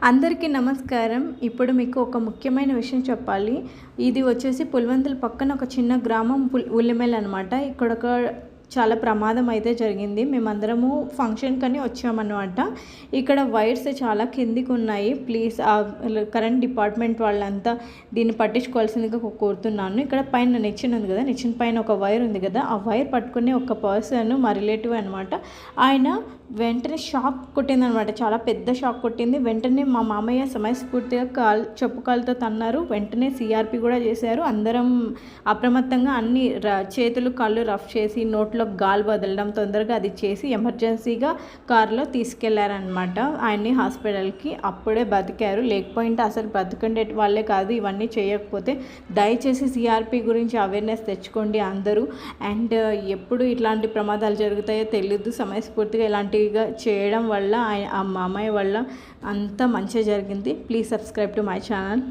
అందరికీ నమస్కారం. ఇప్పుడు మీకు ఒక ముఖ్యమైన విషయం చెప్పాలి. ఇది వచ్చేసి పులివెందుల పక్కన ఒక చిన్న గ్రామం ఉల్లిమెల్ అనమాట. ఇక్కడొక చాలా ప్రమాదం అయితే జరిగింది. మేమందరము ఫంక్షన్‌కని వచ్చామన్నమాట. ఇక్కడ వైర్స్ చాలా కిందికి ఉన్నాయి. ప్లీజ్ కరెంట్ డిపార్ట్మెంట్ వాళ్ళంతా దీన్ని పట్టించుకోవాల్సిందిగా కోరుతున్నాను. ఇక్కడ పైన నిచ్చెన ఉంది కదా, నిచ్చెన పైన ఒక వైర్ ఉంది కదా, ఆ వైర్ పట్టుకునే ఒక పర్సన్ మా రిలేటివ్ అనమాట. ఆయన వెంటనే షాక్ కొట్టిందనమాట. చాలా పెద్ద షాక్ కొట్టింది. వెంటనే మా మామయ్య సమయస్ఫూర్తిగా చెప్పు కాలుతో తన్నారు. వెంటనే సిఆర్పి కూడా చేశారు. అందరం అప్రమత్తంగా అన్ని చేతులు కాళ్ళు రఫ్ చేసి నోట్లో గాలి వదలడం తొందరగా అది చేసి ఎమర్జెన్సీగా కారులో తీసుకెళ్లారనమాట ఆయన్ని హాస్పిటల్కి. అప్పుడే బతికారు. లేకపోయింటే అసలు బతుకుండే వాళ్ళే కాదు. ఇవన్నీ చేయకపోతే దయచేసి సిఆర్పి గురించి అవేర్నెస్ తెచ్చుకోండి అందరూ. అండ్ ఎప్పుడు ఇట్లాంటి ప్రమాదాలు జరుగుతాయో తెలియదు. సమయస్ఫూర్తిగా ఇలాంటివిగా చేయడం వల్ల ఆ మామయ్య వల్ల అంతా మంచిగా జరిగింది. Please subscribe to my channel.